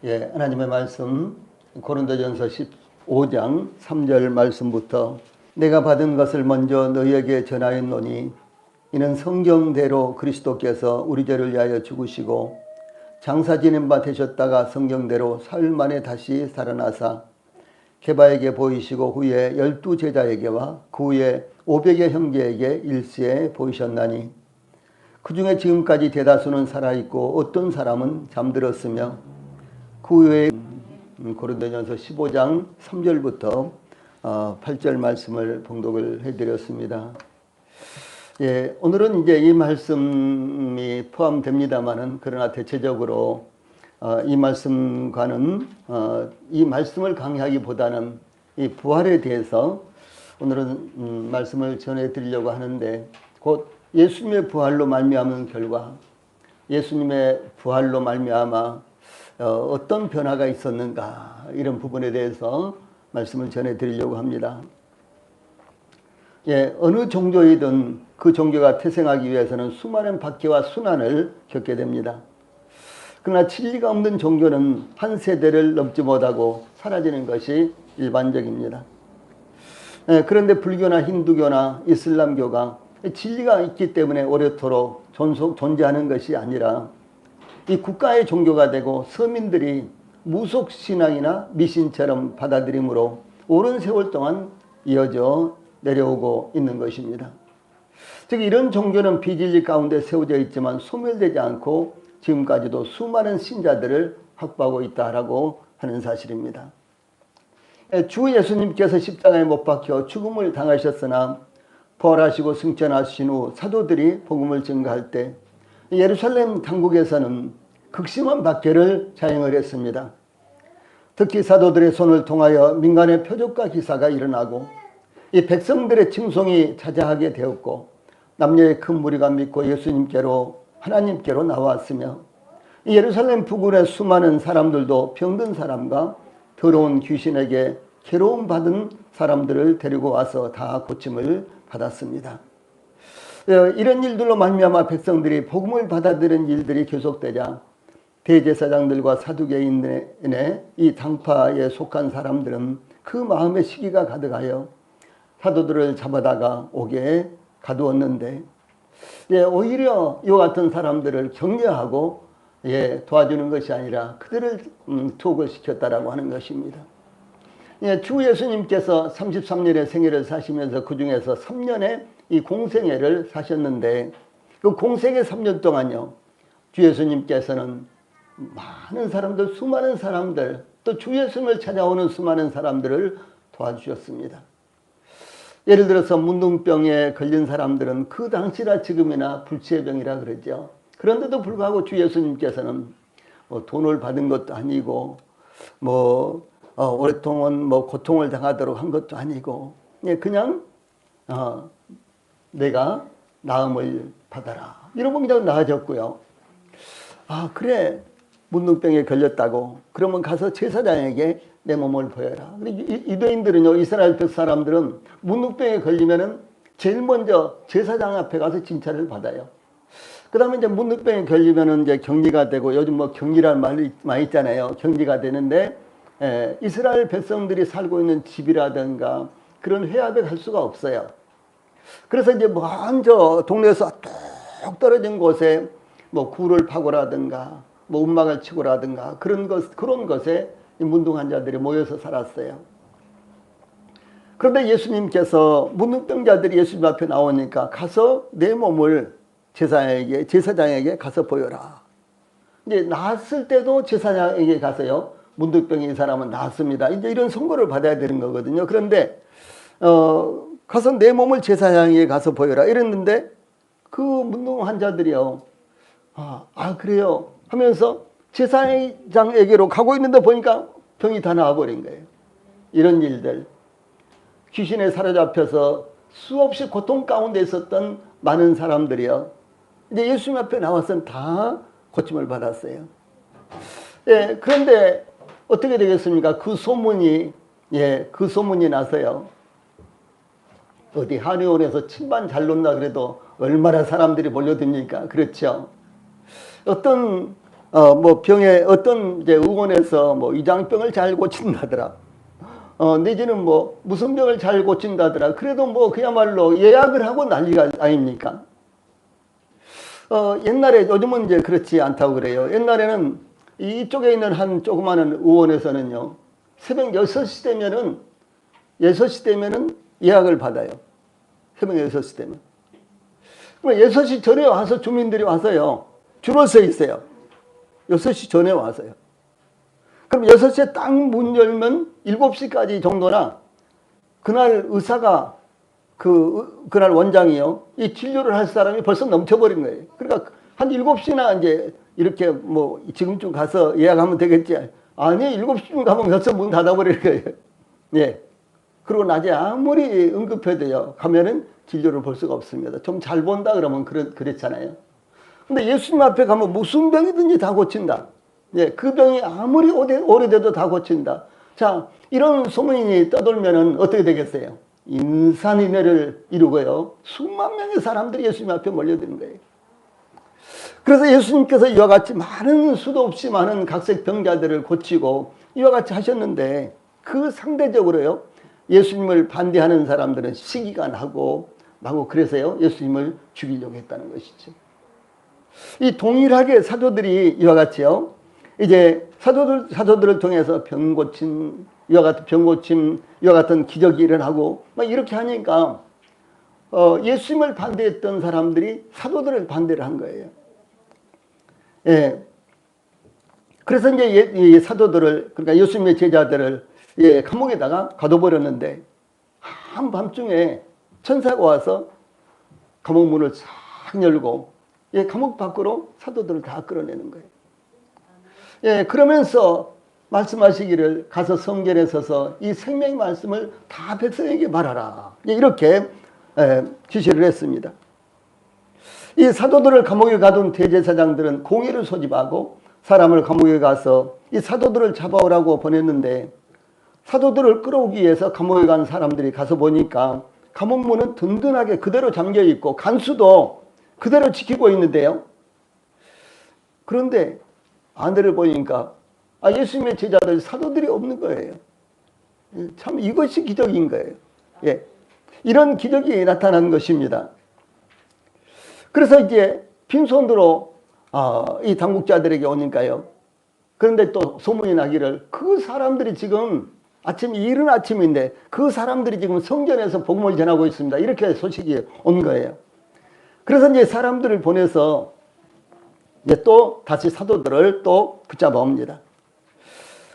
하나님의 말씀 고린도전서 15장 3절 말씀부터 내가 받은 것을 먼저 너희에게 전하였노니 이는 성경대로 그리스도께서 우리 죄를 위하여 죽으시고 장사 지낸 바 되셨다가 성경대로 사흘 만에 다시 살아나사 게바에게 보이시고 후에 12 제자에게와 그 후에 500의 형제에게 일시에 보이셨나니 그 중에 지금까지 대다수는 살아있고 어떤 사람은 잠들었으며 그 후에 고린도전서 15장 3절부터 8절 말씀을 봉독을 해드렸습니다. 오늘은 이제 이 말씀이 포함됩니다만은 그러나 대체적으로 이 말씀과는 이 말씀을 강의하기보다는 이 부활에 대해서 오늘은 말씀을 전해드리려고 하는데 곧 예수님의 부활로 말미암은 결과, 예수님의 부활로 말미암아 어떤 변화가 있었는가 이런 부분에 대해서 말씀을 전해드리려고 합니다. 어느 종교이든 그 종교가 태생하기 위해서는 수많은 박해와 순환을 겪게 됩니다. 그러나 진리가 없는 종교는 한 세대를 넘지 못하고 사라지는 것이 일반적입니다. 그런데 불교나 힌두교나 이슬람교가 진리가 있기 때문에 오래도록 존재하는 것이 아니라 이 국가의 종교가 되고 서민들이 무속신앙이나 미신처럼 받아들임으로 오랜 세월 동안 이어져 내려오고 있는 것입니다. 즉 이런 종교는 비진리 가운데 세워져 있지만 소멸되지 않고 지금까지도 수많은 신자들을 확보하고 있다라고 하는 사실입니다. 주 예수님께서 십자가에 못 박혀 죽음을 당하셨으나 부활하시고 승천하신 후 사도들이 복음을 증거할 때 예루살렘 당국에서는 극심한 박해를 자행을 했습니다. 특히 사도들의 손을 통하여 민간의 표적과 기사가 일어나고 이 백성들의 칭송이 자자하게 되었고 남녀의 큰 무리가 믿고 예수님께로 하나님께로 나왔으며 예루살렘 부근의 수많은 사람들도 병든 사람과 더러운 귀신에게 괴로움 받은 사람들을 데리고 와서 다 고침을 받았습니다. 이런 일들로 말미암아 백성들이 복음을 받아들인 일들이 계속되자 대제사장들과 사두개인의 이 당파에 속한 사람들은 그 마음의 시기가 가득하여 사도들을 잡아다가 옥에 가두었는데 오히려 이와 같은 사람들을 격려하고 도와주는 것이 아니라 그들을 투옥을 시켰다라고 하는 것입니다. 주 예수님께서 33년의 생애를 사시면서 그 중에서 3년의 이 공생애를 사셨는데 그 공생애 3년 동안요 주 예수님께서는 많은 사람들, 수많은 사람들 또 주 예수님을 찾아오는 수많은 사람들을 도와주셨습니다. 예를 들어서 문둥병에 걸린 사람들은 그 당시나 지금이나 불치의 병이라 그러죠. 그런데도 불구하고 주 예수님께서는 돈을 받은 것도 아니고 오랫동안 고통을 당하도록 한 것도 아니고 그냥 내가 나음을 받아라 이러면 그냥 나아졌고요. 그래 문둥병에 걸렸다고 그러면 가서 제사장에게 내 몸을 보여라. 유대인들은요 이스라엘 백 사람들은 문둥병에 걸리면은 제일 먼저 제사장 앞에 가서 진찰을 받아요. 그 다음에 이제 문둥병에 걸리면은 이제 격리가 되고 요즘 격리라는 말이 많이 있잖아요. 격리가 되는데 이스라엘 백성들이 살고 있는 집이라든가 그런 회합에 갈 수가 없어요. 그래서 이제 먼저 동네에서 뚝 떨어진 곳에 굴을 파고라든가 움막을 치고라든가 그런 것에 문둥 환자들이 모여서 살았어요. 그런데 예수님께서 문둥병자들이 예수님 앞에 나오니까 가서 내 몸을 제사장에게 가서 보여라. 이제 나았을 때도 제사장에게 가서요 문둥병인 사람은 나았습니다. 이제 이런 선고를 받아야 되는 거거든요. 그런데 가서 내 몸을 제사장에게 가서 보여라 이랬는데 그 문둥 환자들이요 그래요 하면서 제사장에게로 가고 있는데 보니까 병이 다 나와버린 거예요. 이런 일들, 귀신에 사로잡혀서 수없이 고통 가운데 있었던 많은 사람들이요 이제 예수님 앞에 나와서는 다 고침을 받았어요. 그런데 어떻게 되겠습니까? 그 소문이 나서요 어디 한의원에서 침반 잘 놓나 그래도 얼마나 사람들이 몰려듭니까? 그렇죠. 어떤 뭐 병에 어떤 이제 의원에서 뭐 위장병을 잘 고친다더라. 내지는 뭐 무슨 병을 잘 고친다더라. 그래도 뭐 그야말로 예약을 하고 난리가 아닙니까? 옛날에, 요즘은 이제 그렇지 않다고 그래요. 옛날에는 이쪽에 있는 한 조그마한 의원에서는요, 새벽 6시 되면은, 6시 되면은 예약을 받아요. 새벽 6시 되면. 그럼 6시 전에 와서 주민들이 와서요, 줄을 서 있어요. 6시 전에 와서요. 그럼 6시에 딱 문 열면 7시까지 정도나 그날 의사가 그날 원장이요, 이 진료를 할 사람이 벌써 넘쳐버린 거예요. 그러니까 한 7시나 이제 이렇게 뭐 지금쯤 가서 예약하면 되겠지. 아니, 7시쯤 가면 벌써 문 닫아버릴 거예요. 예. 그리고 낮에 아무리 응급해도요, 가면은 진료를 볼 수가 없습니다. 좀 잘 본다 그러면 그랬잖아요. 근데 예수님 앞에 가면 무슨 병이든지 다 고친다. 예, 그 병이 아무리 오래돼도 다 고친다. 자, 이런 소문이 떠돌면은 어떻게 되겠어요? 인산인해를 이루고요, 수만 명의 사람들이 예수님 앞에 몰려드는 거예요. 그래서 예수님께서 이와 같이 많은, 수도 없이 많은 각색 병자들을 고치고 이와 같이 하셨는데, 그 상대적으로요, 예수님을 반대하는 사람들은 시기가 나고 그래서요, 예수님을 죽이려고 했다는 것이죠. 이 동일하게 사도들이 이와 같이요, 이제 사도들을 통해서 이와 같은 기적이 일어나고 막 이렇게 하니까 예수님을 반대했던 사람들이 사도들을 반대를 한 거예요. 예. 그래서 이제 이 사도들을, 그러니까 예수님의 제자들을 감옥에다가 가둬버렸는데, 한밤중에 천사가 와서 감옥 문을 싹 열고 감옥 밖으로 사도들을 다 끌어내는 거예요. 예, 그러면서 말씀하시기를, 가서 성전에 서서 이 생명의 말씀을 다 백성에게 말하라, 이렇게 지시를 했습니다. 이 사도들을 감옥에 가둔 대제사장들은 공의를 소집하고 사람을 감옥에 가서 이 사도들을 잡아오라고 보냈는데, 사도들을 끌어오기 위해서 감옥에 간 사람들이 가서 보니까 감옥문은 든든하게 그대로 잠겨 있고 간수도 그대로 지키고 있는데요. 그런데 안들을 보니까 예수님의 제자들, 사도들이 없는 거예요. 참 이것이 기적인 거예요. 예, 이런 기적이 나타난 것입니다. 그래서 이제 빈손으로 이 당국자들에게 오니까요. 그런데 또 소문이 나기를, 그 사람들이 지금 이른 아침인데 그 사람들이 지금 성전에서 복음을 전하고 있습니다, 이렇게 소식이 온 거예요. 그래서 이제 사람들을 보내서 이제 또 다시 사도들을 또 붙잡아 옵니다.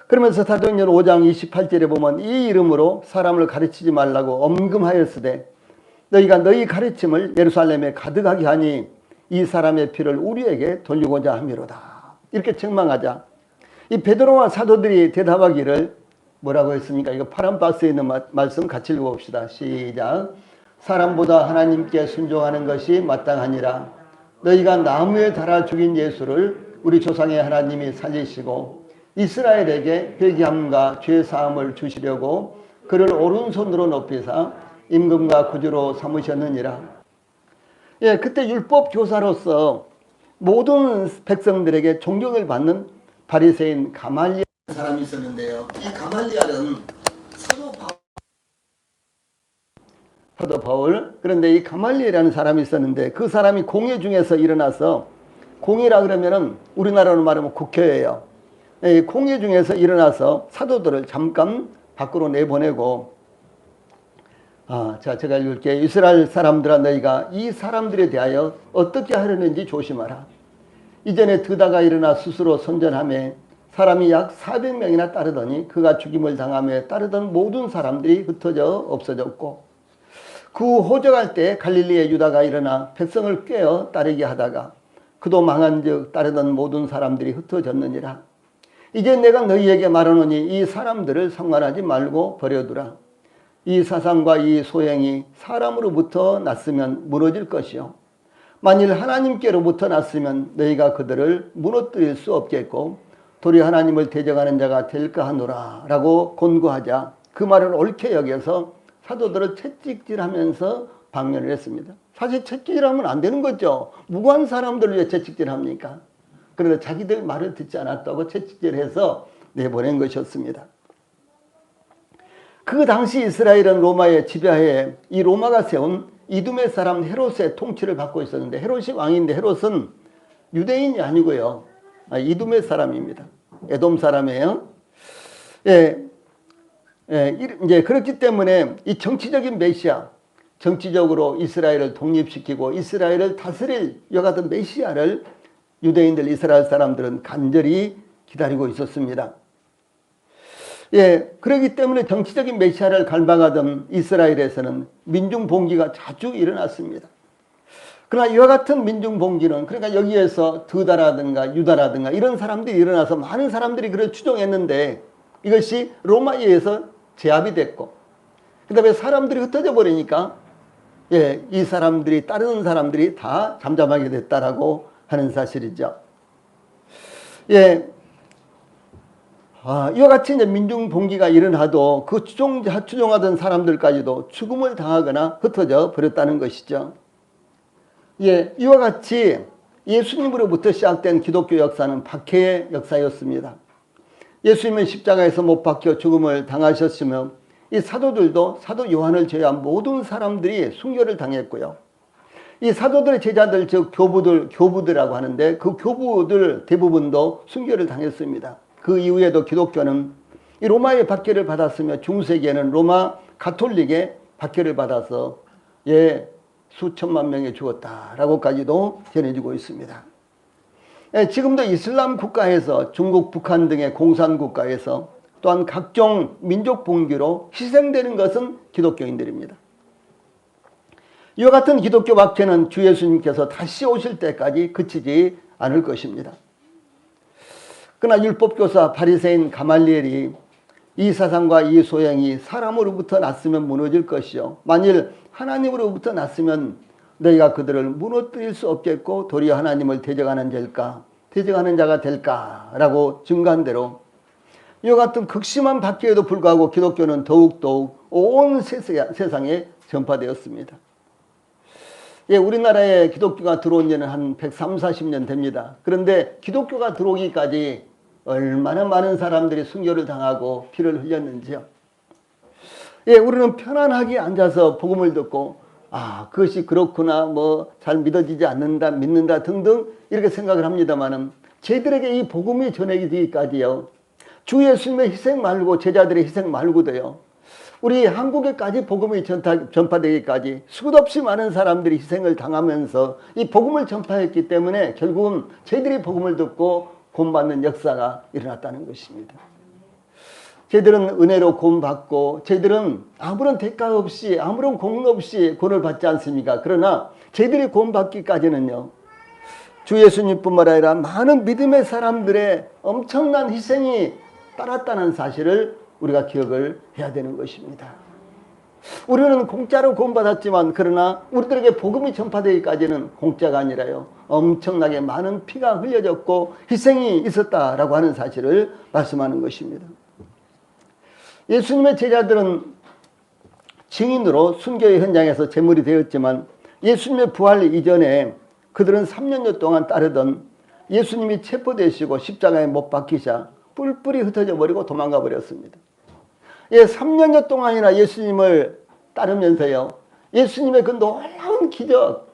그러면서 사도행전 5장 28절에 보면, 이 이름으로 사람을 가르치지 말라고 엄금하였으되 너희가 너희 가르침을 예루살렘에 가득하게 하니 이 사람의 피를 우리에게 돌리고자 함이로다, 이렇게 책망하자 이 베드로와 사도들이 대답하기를 뭐라고 했습니까? 이거 파란 박스에 있는 말씀 같이 읽어봅시다. 시작. 사람보다 하나님께 순종하는 것이 마땅하니라. 너희가 나무에 달아 죽인 예수를 우리 조상의 하나님이 살리시고 이스라엘에게 회개함과 죄사함을 주시려고 그를 오른손으로 높이사 임금과 구주로 삼으셨느니라. 예, 그때 율법 교사로서 모든 백성들에게 존경을 받는 바리새인 가말리엘 사람이 있었는데요. 이 가말리엘은 사도 바울. 그런데 이 가말리엘이라는 사람이 있었는데, 그 사람이 공회 중에서 일어나서, 공회라 그러면은 우리나라로 말하면 국회예요. 공회 중에서 일어나서 사도들을 잠깐 밖으로 내보내고, 자, 제가 읽을게요. 이스라엘 사람들아, 너희가 이 사람들에 대하여 어떻게 하려는지 조심하라. 이전에 드다가 일어나 스스로 선전하며 사람이 약 400명이나 따르더니 그가 죽임을 당하며 따르던 모든 사람들이 흩어져 없어졌고, 그 호적할 때 갈릴리의 유다가 일어나 백성을 꿰어 따르게 하다가 그도 망한즉 따르던 모든 사람들이 흩어졌느니라. 이제 내가 너희에게 말하노니 이 사람들을 상관하지 말고 버려두라. 이 사상과 이 소행이 사람으로부터 났으면 무너질 것이요, 만일 하나님께로부터 났으면 너희가 그들을 무너뜨릴 수 없겠고 도리어 하나님을 대적하는 자가 될까 하노라 라고 권고하자 그 말을 옳게 여겨서 사도들을 채찍질하면서 방면을 했습니다. 사실 채찍질하면 안 되는 거죠. 무고한 사람들을 왜 채찍질합니까? 그러나 자기들 말을 듣지 않았다고 채찍질해서 내보낸 것이었습니다. 그 당시 이스라엘은 로마의 지배하에 이 로마가 세운 이두메 사람 헤롯의 통치를 받고 있었는데, 헤롯이 왕인데 헤롯은 유대인이 아니고요, 이두메 사람입니다. 에돔 사람이에요. 이제 그렇기 때문에 이 정치적인 메시아, 정치적으로 이스라엘을 독립시키고 이스라엘을 다스릴 이와 같은 메시아를 유대인들, 이스라엘 사람들은 간절히 기다리고 있었습니다. 그렇기 때문에 정치적인 메시아를 갈망하던 이스라엘에서는 민중봉기가 자주 일어났습니다. 그러나 이와 같은 민중봉기는, 그러니까 여기에서 드다라든가 유다라든가 이런 사람들이 일어나서 많은 사람들이 그를 추종했는데 이것이 로마에 의해서 제압이 됐고, 그 다음에 사람들이 흩어져 버리니까 이 사람들이, 따르는 사람들이 다 잠잠하게 됐다라고 하는 사실이죠. 이와 같이 이제 민중봉기가 일어나도 그 추종하던 사람들까지도 죽음을 당하거나 흩어져 버렸다는 것이죠. 이와 같이 예수님으로부터 시작된 기독교 역사는 박해의 역사였습니다. 예수님은 십자가에서 못 박혀 죽음을 당하셨으며 이 사도들도 사도 요한을 제외한 모든 사람들이 순교를 당했고요. 이 사도들의 제자들, 즉 교부들이라고 하는데 그 교부들 대부분도 순교를 당했습니다. 그 이후에도 기독교는 이 로마의 박해를 받았으며 중세기에는 로마 가톨릭의 박해를 받아서 수천만 명이 죽었다라고까지도 전해지고 있습니다. 지금도 이슬람 국가에서, 중국, 북한 등의 공산 국가에서 또한 각종 민족 봉기로 희생되는 것은 기독교인들입니다. 이와 같은 기독교 박해는 주 예수님께서 다시 오실 때까지 그치지 않을 것입니다. 그러나 율법교사 바리새인 가말리엘이 이 사상과 이 소양이 사람으로부터 났으면 무너질 것이요, 만일 하나님으로부터 났으면 너희가 그들을 무너뜨릴 수 없겠고 도리어 하나님을 대적하는 자가 될까라고 증거한 대로 이와 같은 극심한 박해에도 불구하고 기독교는 더욱더욱 온 세상에 전파되었습니다. 우리나라에 기독교가 들어온 지는 한 130, 40년 됩니다. 그런데 기독교가 들어오기까지 얼마나 많은 사람들이 순교를 당하고 피를 흘렸는지요. 우리는 편안하게 앉아서 복음을 듣고 그것이 그렇구나, 잘 믿어지지 않는다, 믿는다 등등 이렇게 생각을 합니다만은, 저희들에게 이 복음이 전해지기까지요, 주 예수님의 희생 말고, 제자들의 희생 말고도요, 우리 한국에까지 복음이 전파되기까지 수없이 많은 사람들이 희생을 당하면서 이 복음을 전파했기 때문에 결국은 저희들이 복음을 듣고 구원받는 역사가 일어났다는 것입니다. 저희들은 은혜로 구원받고 저희들은 아무런 대가 없이, 아무런 공로 없이 구원을 받지 않습니까? 그러나 저희들이 구원받기까지는요, 주 예수님뿐만 아니라 많은 믿음의 사람들의 엄청난 희생이 따랐다는 사실을 우리가 기억을 해야 되는 것입니다. 우리는 공짜로 구원받았지만, 그러나 우리들에게 복음이 전파되기까지는 공짜가 아니라요, 엄청나게 많은 피가 흘려졌고 희생이 있었다라고 하는 사실을 말씀하는 것입니다. 예수님의 제자들은 증인으로 순교의 현장에서 제물이 되었지만, 예수님의 부활 이전에 그들은 3년여 동안 따르던 예수님이 체포되시고 십자가에 못 박히자 뿔뿔이 흩어져 버리고 도망가 버렸습니다. 3년여 동안이나 예수님을 따르면서요, 예수님의 그 놀라운 기적,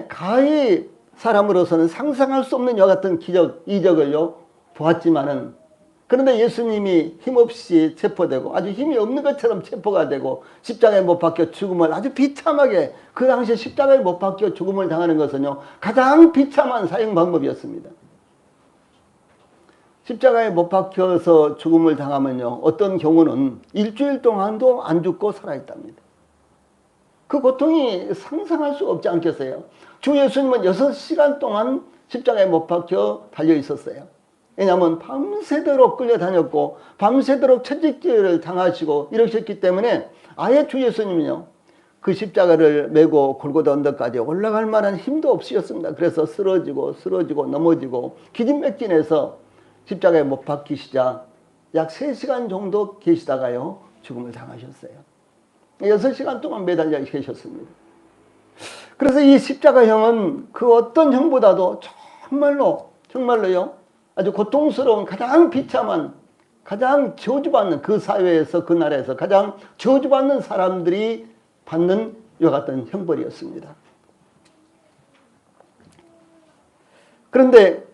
가히 사람으로서는 상상할 수 없는 이와 같은 이적을요 보았지만은, 그런데 예수님이 힘없이 체포되고 아주 힘이 없는 것처럼 체포가 되고 십자가에 못 박혀 죽음을 아주 비참하게, 그 당시에 십자가에 못 박혀 죽음을 당하는 것은요 가장 비참한 사형 방법이었습니다. 십자가에 못 박혀서 죽음을 당하면요, 어떤 경우는 일주일 동안도 안 죽고 살아있답니다. 그 고통이 상상할 수 없지 않겠어요? 주 예수님은 6시간 동안 십자가에 못 박혀 달려 있었어요. 왜냐하면 밤새도록 끌려다녔고 밤새도록 채찍질을 당하시고 이러셨기 때문에 아예 주 예수님은요, 그 십자가를 메고 골고다 언덕까지 올라갈 만한 힘도 없으셨습니다. 그래서 쓰러지고 넘어지고 기진맥진해서 십자가에 못 박히시자 약 3시간 정도 계시다가요 죽음을 당하셨어요. 6시간 동안 매달려 계셨습니다. 그래서 이 십자가형은 그 어떤 형보다도 정말로 정말로요. 아주 고통스러운 가장 비참한 가장 저주받는 그 사회에서 그 나라에서 가장 저주받는 사람들이 받는 이와 같은 형벌이었습니다. 그런데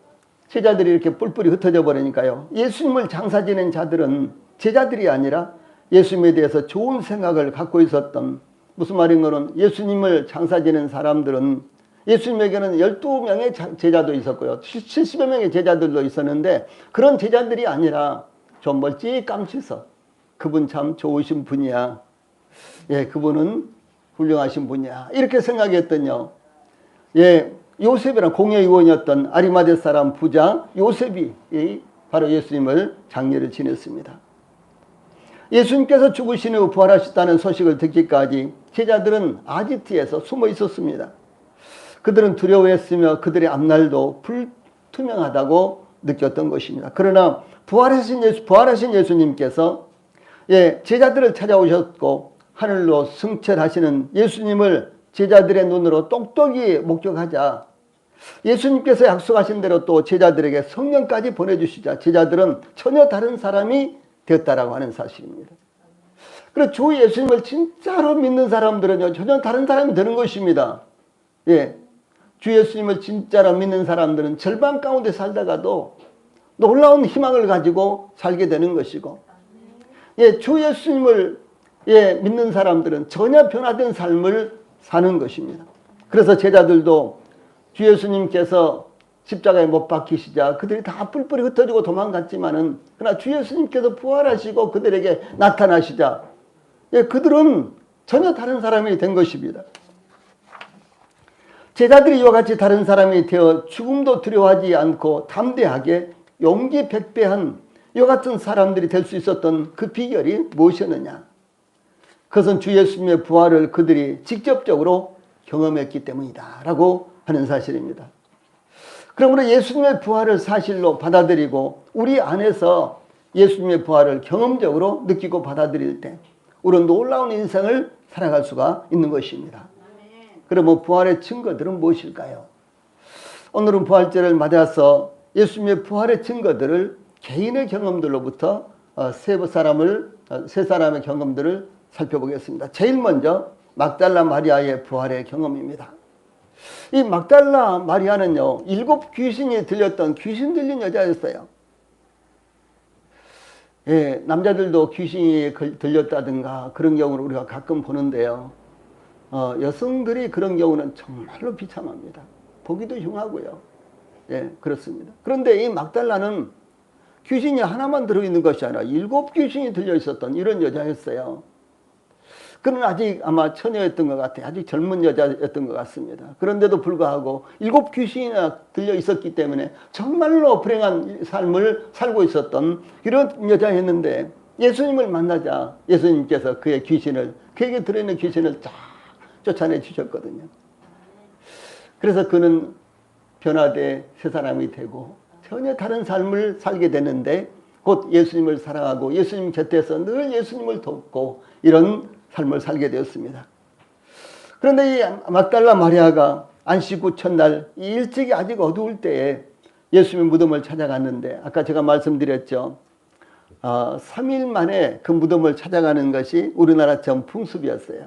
제자들이 이렇게 뿔뿔이 흩어져 버리니까요. 예수님을 장사 지낸 자들은 제자들이 아니라 예수님에 대해서 좋은 생각을 갖고 있었던, 무슨 말인 거는 예수님을 장사 지낸 사람들은 예수님에게는 12명의 제자도 있었고요. 70여 명의 제자들도 있었는데 그런 제자들이 아니라 좀 멀찌감치서 그분 참 좋으신 분이야. 예, 그분은 훌륭하신 분이야. 이렇게 생각했더니요. 예, 요셉이란 공회의원이었던 아리마대 사람 부자 요셉이 바로 예수님을 장례를 지냈습니다. 예수님께서 죽으신 후 부활하셨다는 소식을 듣기까지 제자들은 아지트에서 숨어 있었습니다. 그들은 두려워했으며 그들의 앞날도 불투명하다고 느꼈던 것입니다. 그러나 부활하신 예수님께서 제자들을 찾아오셨고 하늘로 승천하시는 예수님을 제자들의 눈으로 똑똑히 목격하자 예수님께서 약속하신 대로 또 제자들에게 성령까지 보내주시자 제자들은 전혀 다른 사람이 되었다라고 하는 사실입니다. 그래서 주 예수님을 진짜로 믿는 사람들은요, 전혀 다른 사람이 되는 것입니다. 예. 주 예수님을 진짜로 믿는 사람들은 절반 가운데 살다가도 놀라운 희망을 가지고 살게 되는 것이고, 예, 주 예수님을 믿는 사람들은 전혀 변화된 삶을 사는 것입니다. 그래서 제자들도 주 예수님께서 십자가에 못 박히시자 그들이 다 뿔뿔이 흩어지고 도망갔지만은 그러나 주 예수님께서 부활하시고 그들에게 나타나시자 그들은 전혀 다른 사람이 된 것입니다. 제자들이 이와 같이 다른 사람이 되어 죽음도 두려워하지 않고 담대하게 용기 백배한 이와 같은 사람들이 될 수 있었던 그 비결이 무엇이었느냐? 그것은 주 예수님의 부활을 그들이 직접적으로 경험했기 때문이다 라고 하는 사실입니다. 그러므로 예수님의 부활을 사실로 받아들이고 우리 안에서 예수님의 부활을 경험적으로 느끼고 받아들일 때 우리는 놀라운 인생을 살아갈 수가 있는 것입니다. 그러면 부활의 증거들은 무엇일까요? 오늘은 부활절을 맞아서 예수님의 부활의 증거들을 개인의 경험들로부터 세 사람의 경험들을 살펴보겠습니다. 제일 먼저 막달라 마리아의 부활의 경험입니다. 이 막달라 마리아는요, 7 귀신이 들렸던 귀신 들린 여자였어요. 예, 남자들도 귀신이 들렸다든가 그런 경우를 우리가 가끔 보는데요. 여성들이 그런 경우는 정말로 비참합니다. 보기도 흉하고요. 예, 그렇습니다. 그런데 이 막달라는 귀신이 하나만 들어있는 것이 아니라 7 귀신이 들려 있었던 이런 여자였어요. 그는 아직 아마 처녀였던 것 같아요. 아직 젊은 여자였던 것 같습니다. 그런데도 불구하고 7 귀신이나 들려 있었기 때문에 정말로 불행한 삶을 살고 있었던 이런 여자였는데 예수님을 만나자 예수님께서 그에게 들어있는 귀신을 쫙 쫓아내 주셨거든요. 그래서 그는 변화돼 새 사람이 되고 전혀 다른 삶을 살게 되는데 곧 예수님을 사랑하고 예수님 곁에서 늘 예수님을 돕고 이런 삶을 살게 되었습니다. 그런데 이 막달라 마리아가 안식 후 첫날 일찍이 아직 어두울 때에 예수님의 무덤을 찾아갔는데 아까 제가 말씀드렸죠. 3일 만에 그 무덤을 찾아가는 것이 우리나라처럼 풍습이었어요.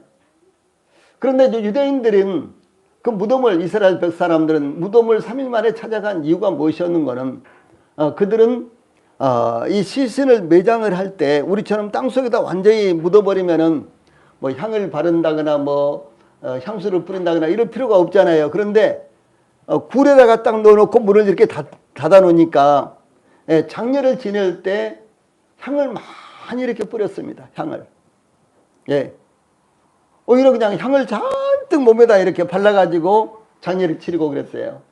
그런데 유대인들은 그 무덤을 이스라엘 백 사람들은 무덤을 3일 만에 찾아간 이유가 무엇이었는가는 그들은 이 시신을 매장을 할 때 우리처럼 땅속에다 완전히 묻어버리면은 뭐 향을 바른다거나 향수를 뿌린다거나 이럴 필요가 없잖아요. 그런데 굴에다가 딱 넣어놓고 물을 이렇게 닫아 놓으니까 장례를 지낼 때 향을 많이 이렇게 뿌렸습니다. 향을. 예. 오히려 그냥 향을 잔뜩 몸에다 이렇게 발라가지고 장례를 치르고 그랬어요.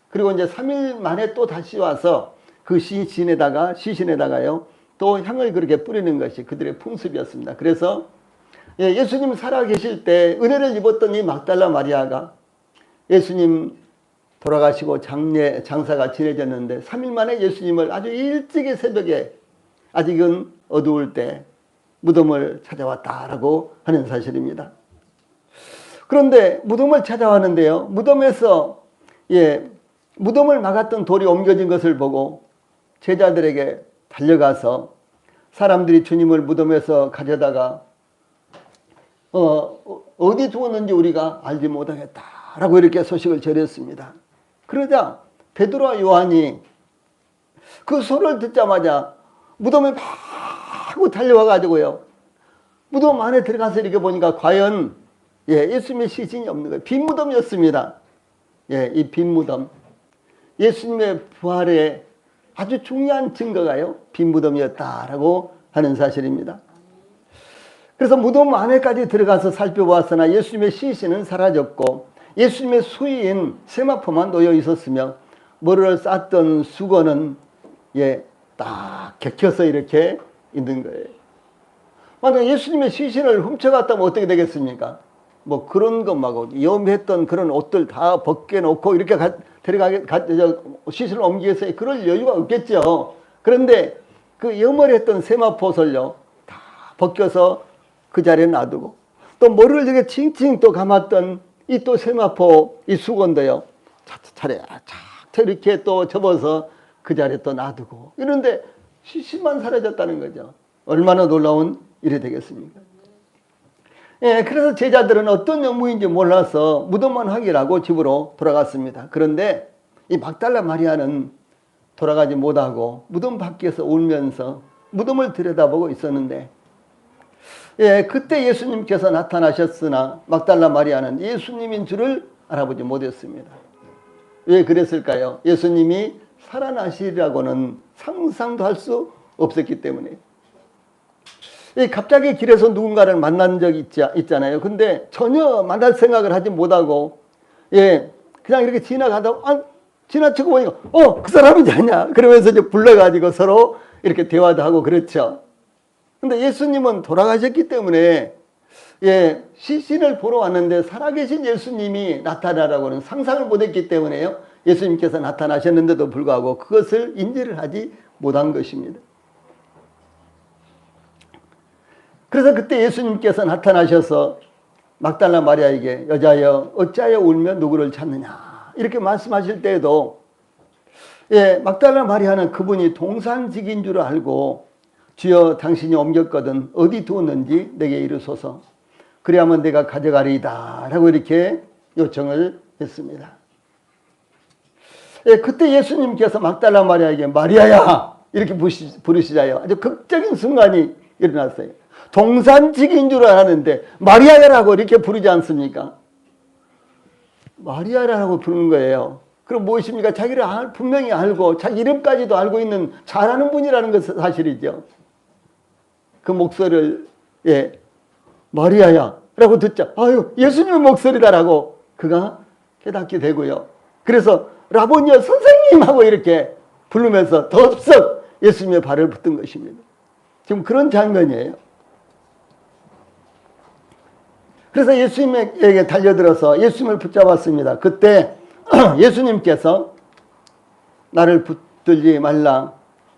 그리고 이제 3일 만에 또 다시 와서 그 시신에다가요, 또 향을 그렇게 뿌리는 것이 그들의 풍습이었습니다. 그래서 예수님 살아계실 때 은혜를 입었던 이 막달라 마리아가 예수님 돌아가시고 장사가 지내졌는데 3일 만에 예수님을 아주 일찍의 새벽에 아직은 어두울 때 무덤을 찾아왔다라고 하는 사실입니다. 그런데 무덤을 찾아왔는데요. 무덤에서 무덤을 막았던 돌이 옮겨진 것을 보고 제자들에게 달려가서 사람들이 주님을 무덤에서 가져다가 어디 두었는지 우리가 알지 못하겠다라고 이렇게 소식을 전했습니다. 그러자 베드로와 요한이 그 소리를 듣자마자 무덤에 막 하고 달려와 가지고요, 무덤 안에 들어가서 이렇게 보니까 과연 예수님의 시신이 없는 거예요. 빈 무덤이었습니다. 이 빈 무덤, 예수님의 부활의 아주 중요한 증거가요, 빈 무덤이었다라고 하는 사실입니다. 그래서 무덤 안에까지 들어가서 살펴보았으나 예수님의 시신은 사라졌고 예수님의 수의인 세마포만 놓여 있었으며 머리를 쌌던 수건은 딱 객혀서 이렇게 있는 거예요. 만약 예수님의 시신을 훔쳐갔다면 어떻게 되겠습니까? 뭐 그런 것 말고 염했던 그런 옷들 다 벗겨놓고 이렇게 시신을 옮기기 위해서 그럴 여유가 없겠죠. 그런데 그 염을했던 세마포를요 다 벗겨서 그 자리에 놔두고, 또 머리를 이렇게 칭칭 또 감았던 이 또 세마포 이 수건도요 차례 이렇게 또 접어서 그 자리에 또 놔두고, 이런데 시신만 사라졌다는 거죠. 얼마나 놀라운 일이 되겠습니까? 그래서 제자들은 어떤 영무인지 몰라서 무덤만 확인하고 집으로 돌아갔습니다. 그런데 이 막달라 마리아는 돌아가지 못하고 무덤 밖에서 울면서 무덤을 들여다보고 있었는데, 그때 예수님께서 나타나셨으나 막달라 마리아는 예수님인 줄을 알아보지 못했습니다. 왜 그랬을까요? 예수님이 살아나시리라고는 상상도 할 수 없었기 때문에. 갑자기 길에서 누군가를 만난 적이 있잖아요. 근데 전혀 만날 생각을 하지 못하고 그냥 이렇게 지나가다가 지나치고 보니까 그 사람이지 않냐 그러면서 이제 불러가지고 서로 이렇게 대화도 하고 그렇죠. 근데 예수님은 돌아가셨기 때문에 시신을 보러 왔는데 살아계신 예수님이 나타나라고는 상상을 못했기 때문에요, 예수님께서 나타나셨는데도 불구하고 그것을 인지를 하지 못한 것입니다. 그래서 그때 예수님께서 나타나셔서 막달라 마리아에게 여자여 어찌하여 울며 누구를 찾느냐 이렇게 말씀하실 때에도 막달라 마리아는 그분이 동산직인 줄 알고 주여 당신이 옮겼거든 어디 두었는지 내게 이르소서 그리하면 내가 가져가리이다 라고 이렇게 요청을 했습니다. 그때 예수님께서 막달라 마리아에게 마리아야 이렇게 부르시자요 아주 극적인 순간이 일어났어요. 동산직인 줄 알았는데 마리아야라고 이렇게 부르지 않습니까? 마리아라고 부르는 거예요. 그럼 무엇입니까? 자기를 분명히 알고 자기 이름까지도 알고 있는 잘하는 분이라는 것은 사실이죠. 그 목소리를 마리아야 라고 듣자 아유 예수님의 목소리다라고 그가 깨닫게 되고요. 그래서 라보니여 선생님하고 이렇게 부르면서 덥석 예수님의 발을 붙든 것입니다. 지금 그런 장면이에요. 그래서 예수님에게 달려들어서 예수님을 붙잡았습니다. 그때 예수님께서 나를 붙들지 말라.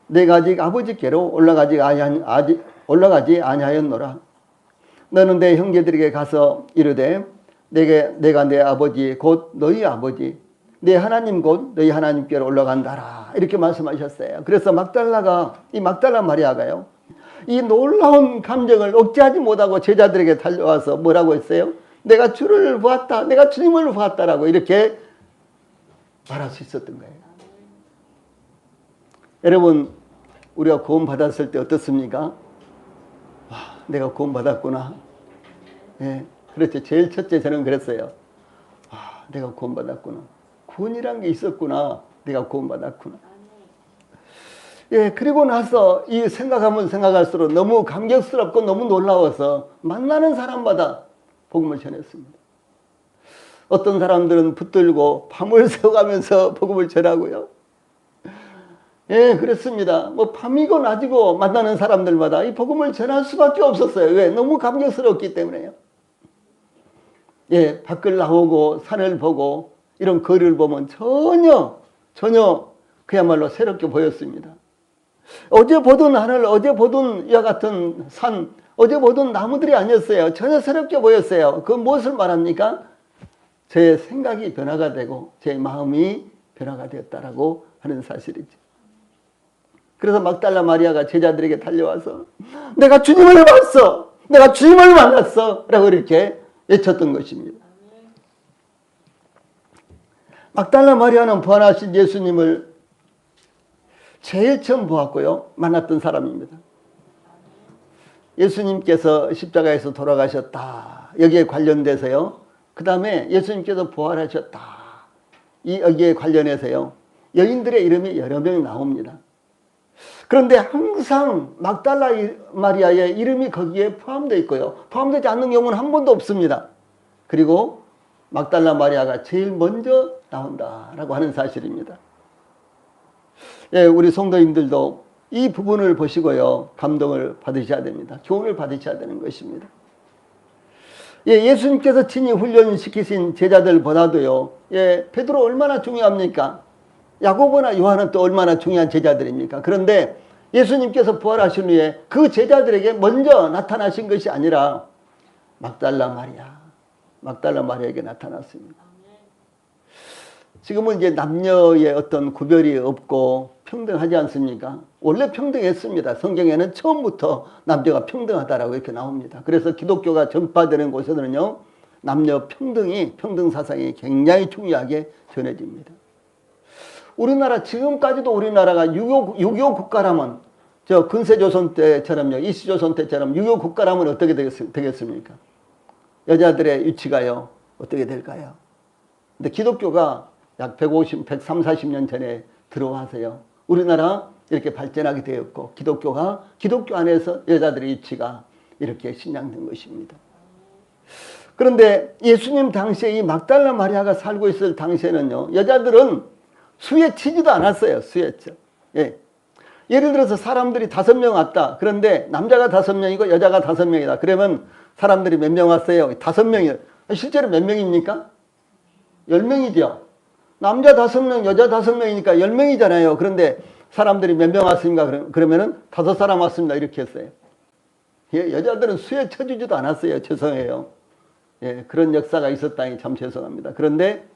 내가 아직 아버지께로 올라가지 아니하였노라. 너는 내 형제들에게 가서 이르되 내가 내 아버지 곧 너희 아버지 내 하나님 곧 너희 하나님께로 올라간다라. 이렇게 말씀하셨어요. 그래서 막달라 마리아가요 이 놀라운 감정을 억제하지 못하고 제자들에게 달려와서 뭐라고 했어요? 내가 주를 보았다. 내가 주님을 보았다라고 이렇게 말할 수 있었던 거예요. 여러분 우리가 구원 받았을 때 어떻습니까? 내가 구원 받았구나. 그렇죠. 제일 첫째 저는 그랬어요. 내가 구원 받았구나. 구원이란 게 있었구나. 내가 구원 받았구나. 그리고 나서 이 생각하면 생각할수록 너무 감격스럽고 너무 놀라워서 만나는 사람마다 복음을 전했습니다. 어떤 사람들은 붙들고 밤을 새워가면서 복음을 전하고요. 그렇습니다. 뭐 밤이고 낮이고 만나는 사람들마다 이 복음을 전할 수밖에 없었어요. 왜? 너무 감격스럽기 때문에요. 밖을 나오고 산을 보고 이런 거리를 보면 전혀 그야말로 새롭게 보였습니다. 어제 보던 하늘, 어제 보던 이와 같은 산, 어제 보던 나무들이 아니었어요. 전혀 새롭게 보였어요. 그 무엇을 말합니까? 제 생각이 변화가 되고 제 마음이 변화가 되었다라고 하는 사실이죠. 그래서 막달라 마리아가 제자들에게 달려와서 내가 주님을 봤어, 내가 주님을 만났어 라고 이렇게 외쳤던 것입니다. 막달라 마리아는 부활하신 예수님을 제일 처음 보았고요, 만났던 사람입니다. 예수님께서 십자가에서 돌아가셨다, 여기에 관련돼서요, 그 다음에 예수님께서 부활하셨다, 여기에 관련해서요, 여인들의 이름이 여러 명이 나옵니다. 그런데 항상 막달라 마리아의 이름이 거기에 포함되어 있고요, 포함되지 않는 경우는 한 번도 없습니다. 그리고 막달라 마리아가 제일 먼저 나온다라고 하는 사실입니다. 예, 우리 성도님들도 이 부분을 보시고요, 감동을 받으셔야 됩니다. 교훈을 받으셔야 되는 것입니다. 예, 예수님께서 친히 훈련시키신 제자들보다도요, 예, 베드로 얼마나 중요합니까? 야고보나 요한은 또 얼마나 중요한 제자들입니까? 그런데 예수님께서 부활하신 후에 그 제자들에게 먼저 나타나신 것이 아니라 막달라 마리아에게 나타났습니다. 지금은 이제 남녀의 어떤 구별이 없고 평등하지 않습니까? 원래 평등했습니다. 성경에는 처음부터 남녀가 평등하다라고 이렇게 나옵니다. 그래서 기독교가 전파되는 곳에서는요, 남녀 평등 사상이 굉장히 중요하게 전해집니다. 우리나라, 지금까지도 우리나라가 유교 국가라면, 저 근세조선 때처럼요, 이시조선 때처럼 유교 국가라면 어떻게 되겠습니까? 여자들의 위치가요, 어떻게 될까요? 근데 기독교가 약 140년 전에 들어와서요, 우리나라 이렇게 발전하게 되었고, 기독교 안에서 여자들의 위치가 이렇게 신장된 것입니다. 그런데 예수님 당시에 이 막달라 마리아가 살고 있을 당시에는요, 여자들은 수에 치지도 않았어요. 수에쳐. 예. 예를 들어서 사람들이 5명 왔다. 그런데 남자가 5명이고 여자가 5명이다. 그러면 사람들이 몇 명 왔어요? 5명이요. 실제로 몇 명입니까? 10명이죠. 남자 5명, 여자 5명이니까 10명이잖아요. 그런데 사람들이 몇 명 왔습니까? 그러면은 5사람 왔습니다. 이렇게 했어요. 예, 여자들은 수에 쳐주지도 않았어요. 죄송해요. 예, 그런 역사가 있었다니 참 죄송합니다. 그런데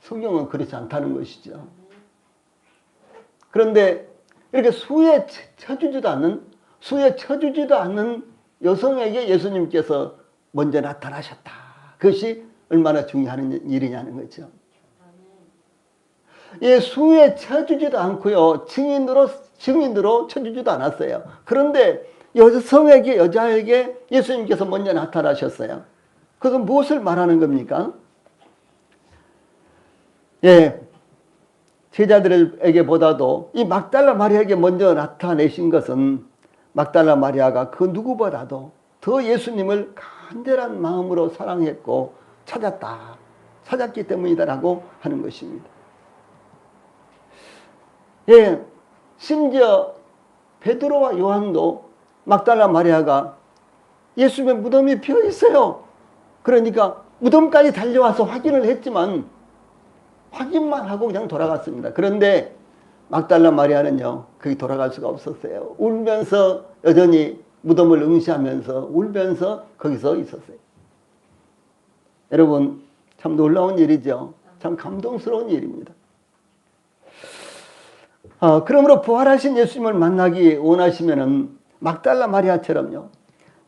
성경은 그렇지 않다는 것이죠. 그런데 이렇게 수에 쳐주지도 않는 여성에게 예수님께서 먼저 나타나셨다. 그것이 얼마나 중요한 일이냐는 거죠. 예, 수에 쳐주지도 않고요, 증인으로 쳐주지도 않았어요. 그런데 여자에게 예수님께서 먼저 나타나셨어요. 그것은 무엇을 말하는 겁니까? 예, 제자들에게 보다도 이 막달라 마리아에게 먼저 나타내신 것은 막달라 마리아가 그 누구보다도 더 예수님을 간절한 마음으로 사랑했고 찾았기 때문이다라고 하는 것입니다. 예, 심지어 베드로와 요한도 막달라 마리아가 예수님의 무덤이 비어 있어요. 그러니까 무덤까지 달려와서 확인을 했지만 확인만 하고 그냥 돌아갔습니다. 그런데 막달라 마리아는요, 거기 돌아갈 수가 없었어요. 울면서 여전히 무덤을 응시하면서 울면서 거기서 있었어요. 여러분, 참 놀라운 일이죠. 참 감동스러운 일입니다. 그러므로 부활하신 예수님을 만나기 원하시면은 막달라 마리아처럼요,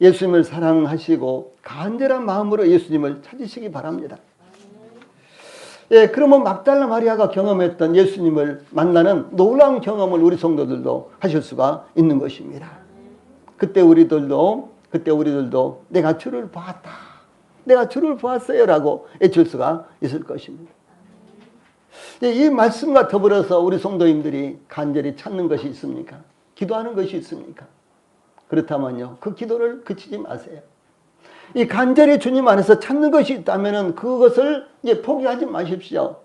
예수님을 사랑하시고 간절한 마음으로 예수님을 찾으시기 바랍니다. 예, 그러면 막달라 마리아가 경험했던 예수님을 만나는 놀라운 경험을 우리 성도들도 하실 수가 있는 것입니다. 그때 우리들도 내가 주를 보았다, 내가 주를 보았어요 라고 외칠 수가 있을 것입니다. 예, 이 말씀과 더불어서 우리 성도님들이 간절히 찾는 것이 있습니까? 기도하는 것이 있습니까? 그렇다면요, 그 기도를 그치지 마세요. 이 간절히 주님 안에서 찾는 것이 있다면 그것을 포기하지 마십시오.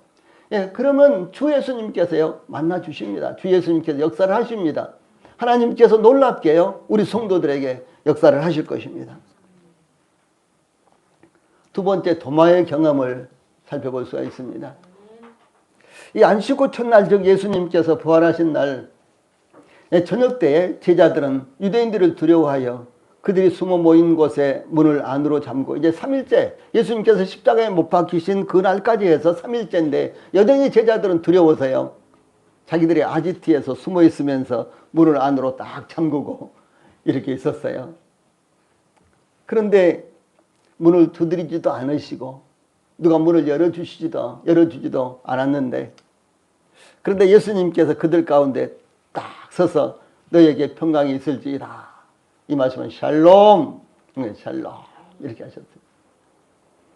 예, 그러면 주 예수님께서요, 만나 주십니다. 주 예수님께서 역사를 하십니다. 하나님께서 놀랍게요, 우리 성도들에게 역사를 하실 것입니다. 두 번째, 도마의 경험을 살펴볼 수가 있습니다. 이 안식구 첫날, 즉 예수님께서 부활하신 날 저녁 때에 제자들은 유대인들을 두려워하여 그들이 숨어 모인 곳에 문을 안으로 잠고 이제 3일째 예수님께서 십자가에 못 박히신 그날까지 해서 3일째인데 여전히 제자들은 두려워서요. 자기들의 아지트에서 숨어 있으면서 문을 안으로 딱 잠그고 이렇게 있었어요. 그런데 문을 두드리지도 않으시고 누가 문을 열어주지도 않았는데 그런데 예수님께서 그들 가운데 딱 서서 너에게 평강이 있을지이다. 이 말씀은 샬롬, 샬롬 이렇게 하셨어요.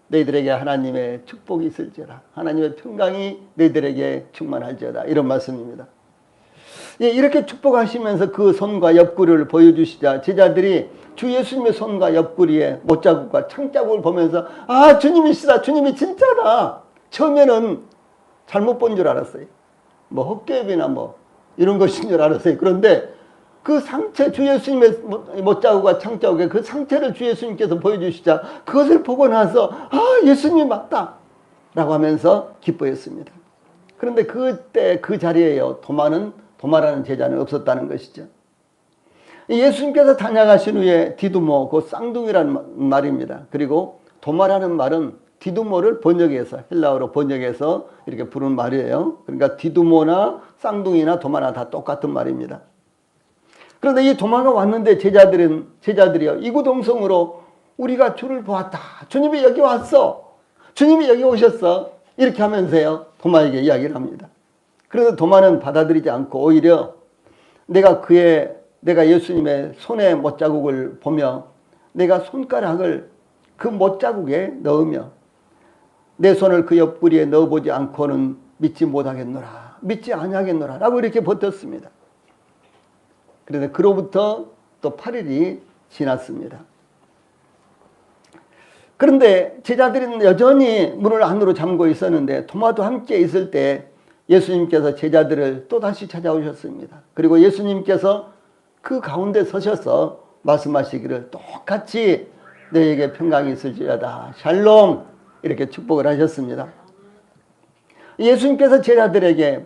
너희들에게 하나님의 축복이 있을지어다. 하나님의 평강이 너희들에게 충만할지어다. 이런 말씀입니다. 예, 이렇게 축복하시면서 그 손과 옆구리를 보여주시자 제자들이 주 예수님의 손과 옆구리에 못자국과 창자국을 보면서 아 주님이시다. 주님이 진짜다. 처음에는 잘못 본 줄 알았어요. 뭐 헛개비나 뭐 이런 것인 줄 알았어요. 그런데 그 상처 주 예수님의 못자국과 창자국에 그 상처를 주 예수님께서 보여주시자 그것을 보고 나서 아 예수님이 맞다 라고 하면서 기뻐했습니다. 그런데 그때 그 자리에요 도마라는 제자는 없었다는 것이죠. 예수님께서 다녀가신 후에 디두모 그 쌍둥이라는 말입니다. 그리고 도마라는 말은 디두모를 번역해서 헬라어로 번역해서 이렇게 부르는 말이에요. 그러니까 디두모나 쌍둥이나 도마나 다 똑같은 말입니다. 그런데 이 도마가 왔는데 제자들이요 이구동성으로 우리가 주를 보았다. 주님이 여기 왔어. 주님이 여기 오셨어. 이렇게 하면서요 도마에게 이야기를 합니다. 그래서 도마는 받아들이지 않고 오히려 내가 예수님의 손의 못자국을 보며 내가 손가락을 그 못자국에 넣으며 내 손을 그 옆구리에 넣어보지 않고는 믿지 못하겠노라. 믿지 아니하겠노라. 라고 이렇게 버텼습니다. 그래서 그로부터 또 8일이 지났습니다. 그런데 제자들은 여전히 문을 안으로 잠고 있었는데 도마도 함께 있을 때 예수님께서 제자들을 또다시 찾아오셨습니다. 그리고 예수님께서 그 가운데 서셔서 말씀하시기를 똑같이 너에게 평강이 있을지어다. 샬롬 이렇게 축복을 하셨습니다. 예수님께서 제자들에게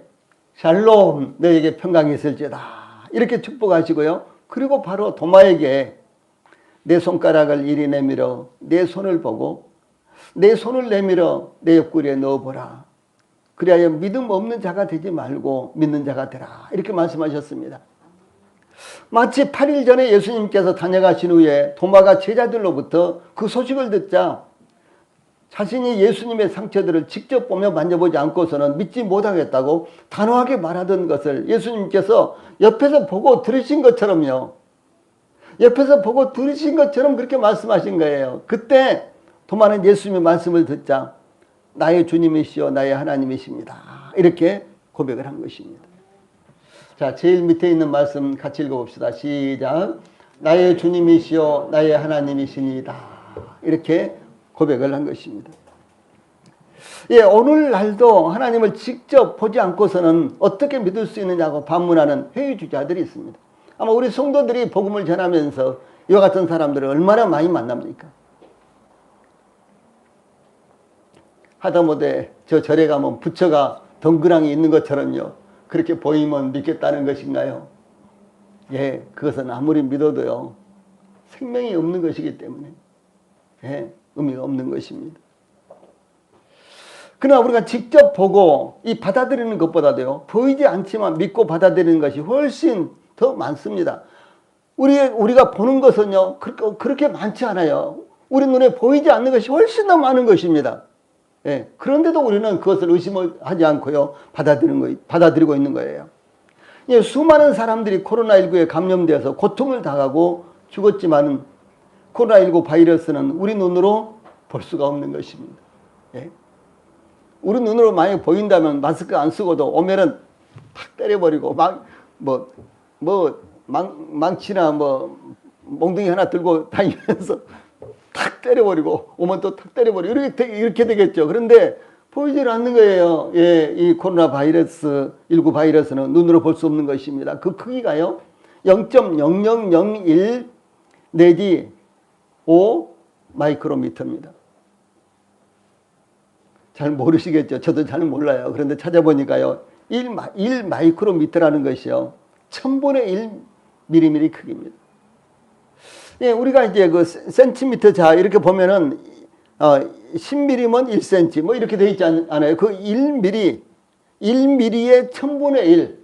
샬롬 너에게 평강이 있을지어다. 이렇게 축복하시고요. 그리고 바로 도마에게 내 손가락을 이리 내밀어 내 손을 보고 내 손을 내밀어 내 옆구리에 넣어보라. 그리하여 믿음 없는 자가 되지 말고 믿는 자가 되라. 이렇게 말씀하셨습니다. 마치 8일 전에 예수님께서 다녀가신 후에 도마가 제자들로부터 그 소식을 듣자 자신이 예수님의 상처들을 직접 보며 만져보지 않고서는 믿지 못하겠다고 단호하게 말하던 것을 예수님께서 옆에서 보고 들으신 것처럼요. 옆에서 보고 들으신 것처럼 그렇게 말씀하신 거예요. 그때 도마는 예수님의 말씀을 듣자 나의 주님이시여 나의 하나님이십니다. 이렇게 고백을 한 것입니다. 자, 제일 밑에 있는 말씀 같이 읽어봅시다. 시작. 나의 주님이시여 나의 하나님이시니이다. 이렇게 고백을 한 것입니다. 예, 오늘날도 하나님을 직접 보지 않고서는 어떻게 믿을 수 있느냐고 반문하는 회의주자들이 있습니다. 아마 우리 성도들이 복음을 전하면서 이와 같은 사람들을 얼마나 많이 만납니까? 하다못해 저 절에 가면 부처가 덩그랑이 있는 것처럼요. 그렇게 보이면 믿겠다는 것인가요? 예, 그것은 아무리 믿어도요. 생명이 없는 것이기 때문에 예, 의미가 없는 것입니다. 그러나 우리가 직접 보고 이 받아들이는 것보다도요. 보이지 않지만 믿고 받아들이는 것이 훨씬 더 많습니다. 우리가 보는 것은요. 그렇게 많지 않아요. 우리 눈에 보이지 않는 것이 훨씬 더 많은 것입니다. 예, 그런데도 우리는 그것을 의심하지 않고요. 받아들이고 있는 거예요. 예, 수많은 사람들이 코로나19에 감염되어서 고통을 당하고 죽었지만 코로나19 바이러스는 우리 눈으로 볼 수가 없는 것입니다. 예. 우리 눈으로 만약 보인다면 마스크 안 쓰고도 오면은 탁 때려버리고 망치나 몽둥이 하나 들고 다니면서 탁 때려버리고 오면 또 탁 때려버리고 이렇게 되겠죠. 그런데 보이질 않는 거예요. 예, 이 코로나 바이러스 19 바이러스는 눈으로 볼 수 없는 것입니다. 그 크기가요 0.0001 내지 5 마이크로미터입니다. 잘 모르시겠죠. 저도 잘 몰라요. 그런데 찾아보니까요 1 마이크로미터라는 것이요 1000분의 1 미리미리 크기입니다. 예, 우리가 이제 그 센티미터 자 이렇게 보면은 10mm면 1cm 뭐 이렇게 돼 있지 않아요? 그 1mm, 1mm의 1000분의 1,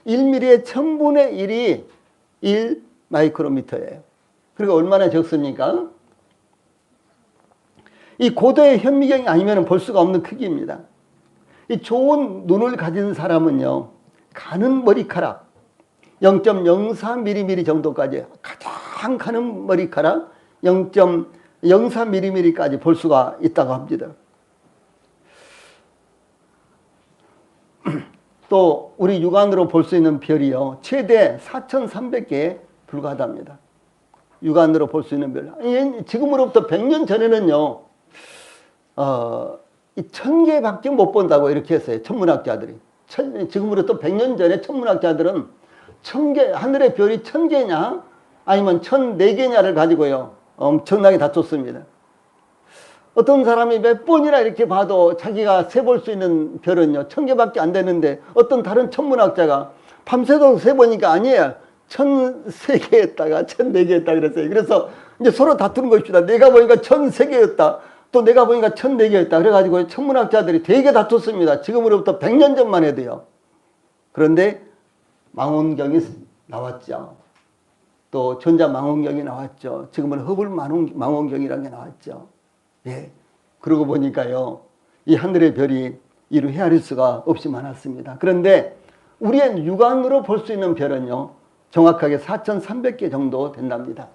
1mm의 1000분의 1이 1 마이크로미터예요. 그리고 얼마나 적습니까? 이 고도의 현미경이 아니면 볼 수가 없는 크기입니다. 이 좋은 눈을 가진 사람은요, 가는 머리카락 0.04mm 정도까지, 가장 가는 머리카락 0.04mm까지 볼 수가 있다고 합니다. 또 우리 육안으로 볼 수 있는 별이요, 최대 4,300개에 불과하답니다. 육안으로 볼 수 있는 별. 지금으로부터 100년 전에는요, 1000개밖에 못 본다고 이렇게 했어요. 천문학자들이. 지금으로부터 100년 전에 천문학자들은 1000개, 하늘의 별이 1000개냐 아니면 1004개냐를 가지고요, 엄청나게 다퉜습니다. 어떤 사람이 몇 번이나 이렇게 봐도 자기가 세볼 수 있는 별은요 1000개밖에 안 되는데, 어떤 다른 천문학자가 밤새도록 세보니까 아니에요, 1003개였다가 1004개였다 그랬어요. 그래서 이제 서로 다투는 것입니다. 내가 보니까 1003개였다, 또 내가 보니까 1004개였다. 그래가지고 천문학자들이 되게 다퉜습니다. 지금으로부터 100년 전만 해도요. 그런데 망원경이 나왔죠. 또 전자망원경이 나왔죠. 지금은 허블 망원경이라는 게 나왔죠. 예. 그러고 보니까요, 이 하늘의 별이 이루 헤아릴 수가 없이 많았습니다. 그런데 우리의 육안으로 볼 수 있는 별은요, 정확하게 4,300개 정도 된답니다.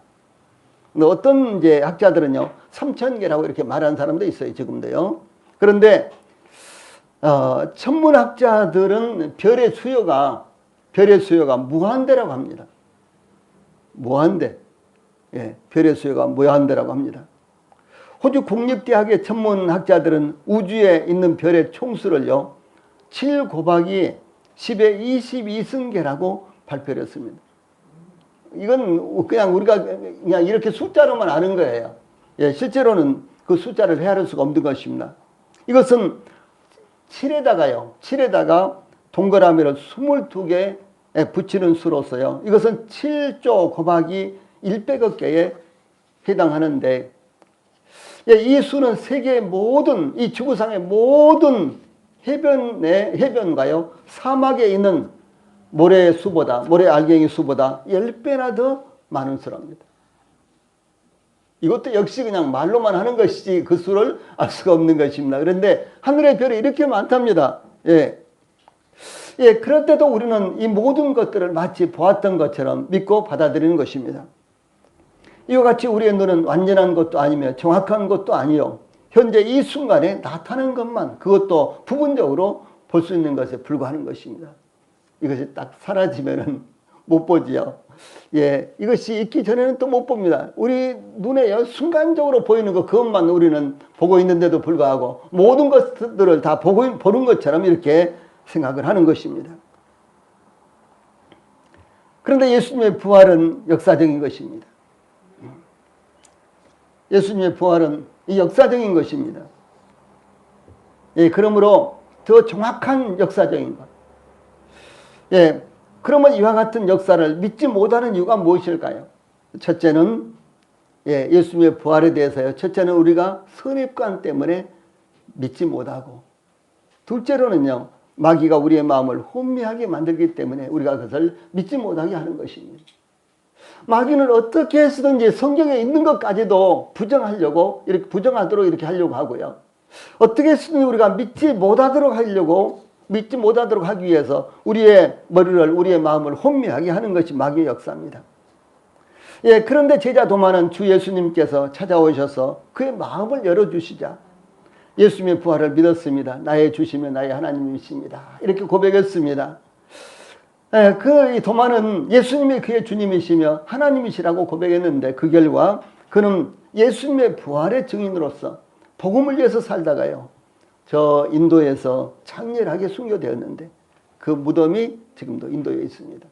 근데 어떤 이제 학자들은요, 3,000개라고 이렇게 말하는 사람도 있어요, 지금도요. 그런데 천문학자들은 별의 수요가 무한대라고 합니다. 무한대. 예, 별의 수요가 무한대라고 합니다. 호주 국립대학의 천문학자들은 우주에 있는 별의 총수를요, 7 곱하기 10의 22승계라고 발표를 했습니다. 이건 그냥 우리가 그냥 이렇게 숫자로만 아는 거예요. 예, 실제로는 그 숫자를 헤아릴 수가 없는 것입니다. 이것은 7에다가 동그라미를 22개 붙이는 수로서요, 이것은 7조 곱하기 100억 개에 해당하는데, 예, 이 수는 세계의 모든, 이 지구상의 모든 해변가요, 사막에 있는 모래 알갱이 수보다 10배나 더 많은 수랍니다. 이것도 역시 그냥 말로만 하는 것이지 그 수를 알 수가 없는 것입니다. 그런데 하늘의 별이 이렇게 많답니다. 예. 예, 그럴 때도 우리는 이 모든 것들을 마치 보았던 것처럼 믿고 받아들이는 것입니다. 이와 같이 우리의 눈은 완전한 것도 아니며 정확한 것도 아니요, 현재 이 순간에 나타나는 것만, 그것도 부분적으로 볼 수 있는 것에 불과하는 것입니다. 이것이 딱 사라지면은 못 보지요. 예, 이것이 있기 전에는 또 못 봅니다. 우리 눈에요, 순간적으로 보이는 것, 그것만 우리는 보고 있는데도 불구하고 모든 것들을 다 보는 것처럼 이렇게 생각을 하는 것입니다. 그런데 예수님의 부활은 역사적인 것입니다. 예수님의 부활은 이 역사적인 것입니다. 예, 그러므로 더 정확한 역사적인 것. 예, 그러면 이와 같은 역사를 믿지 못하는 이유가 무엇일까요? 첫째는, 예, 예수님의 부활에 대해서요, 첫째는 우리가 선입관 때문에 믿지 못하고, 둘째로는요, 마귀가 우리의 마음을 혼미하게 만들기 때문에 우리가 그것을 믿지 못하게 하는 것입니다. 마귀는 어떻게 해서든지 성경에 있는 것까지도 부정하도록 이렇게 하려고 하고요, 어떻게 해서든지 우리가 믿지 못하도록 하기 위해서 우리의 마음을 혼미하게 하는 것이 마귀의 역사입니다. 예, 그런데 제자 도마는 주 예수님께서 찾아오셔서 그의 마음을 열어주시자 예수님의 부활을 믿었습니다. 나의 주시며 나의 하나님이십니다. 이렇게 고백했습니다. 예, 이 도마는 예수님이 그의 주님이시며 하나님이시라고 고백했는데, 그 결과 그는 예수님의 부활의 증인으로서 복음을 위해서 살다가요, 저 인도에서 장렬하게 순교되었는데 그 무덤이 지금도 인도에 있습니다.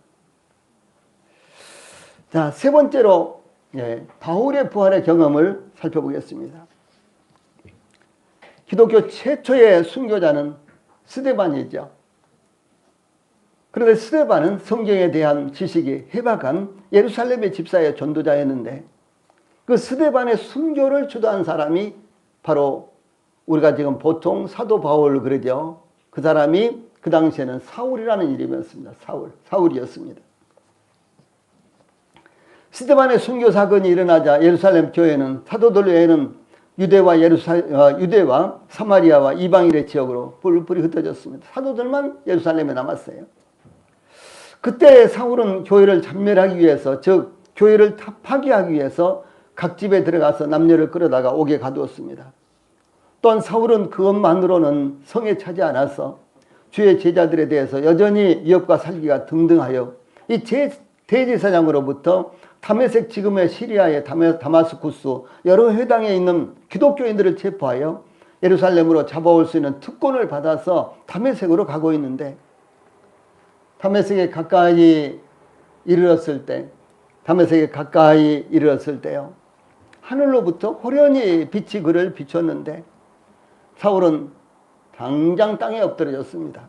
자, 세 번째로, 예, 바울의 부활의 경험을 살펴보겠습니다. 기독교 최초의 순교자는 스데반이죠. 그런데 스데반은 성경에 대한 지식이 해박한 예루살렘의 집사의 전도자였는데 그 스데반의 순교를 주도한 사람이 바로 우리가 지금 보통 사도 바울 그러죠. 그 사람이 그 당시에는 사울이라는 이름이었습니다. 사울이었습니다. 스데반의 순교 사건이 일어나자 예루살렘 교회는 사도들 외에는 유대와 사마리아와 이방인의 지역으로 뿔뿔이 흩어졌습니다. 사도들만 예루살렘에 남았어요. 그때 사울은 교회를 잔멸하기 위해서, 즉 교회를 파괴하기 위해서 각 집에 들어가서 남녀를 끌어다가 옥에 가두었습니다. 또한 사울은 그것만으로는 성에 차지 않아서 주의 제자들에 대해서 여전히 위협과 살기가 등등하여 이 대제사장으로부터 다메섹, 지금의 시리아의 다마스쿠스 여러 회당에 있는 기독교인들을 체포하여 예루살렘으로 잡아올 수 있는 특권을 받아서 다메섹으로 가고 있는데, 다메섹에 가까이 이르렀을 때요, 하늘로부터 호련히 빛이 그를 비췄는데 사울은 당장 땅에 엎드려졌습니다.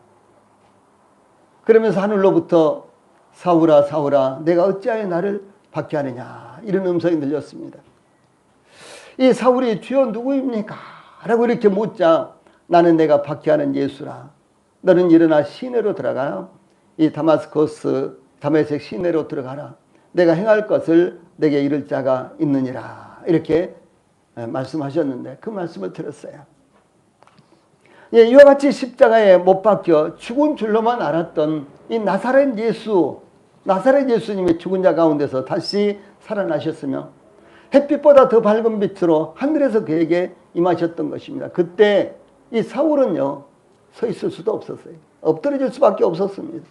그러면서 하늘로부터 사울아 사울아 내가 어찌하여 나를 박해하느냐, 이런 음성이 들렸습니다. 이 사울이 주여 누구입니까? 라고 이렇게 묻자 나는 내가 박해하는 예수라. 너는 일어나 시내로 들어가라. 이 다메섹 시내로 들어가라. 내가 행할 것을 내게 이를 자가 있느니라. 이렇게 말씀하셨는데 그 말씀을 들었어요. 이와 같이 십자가에 못 박혀 죽은 줄로만 알았던 이 나사렛 예수님이 죽은 자 가운데서 다시 살아나셨으며 햇빛보다 더 밝은 빛으로 하늘에서 그에게 임하셨던 것입니다. 그때 이 사울은요, 서 있을 수도 없었어요. 엎드려질 수밖에 없었습니다.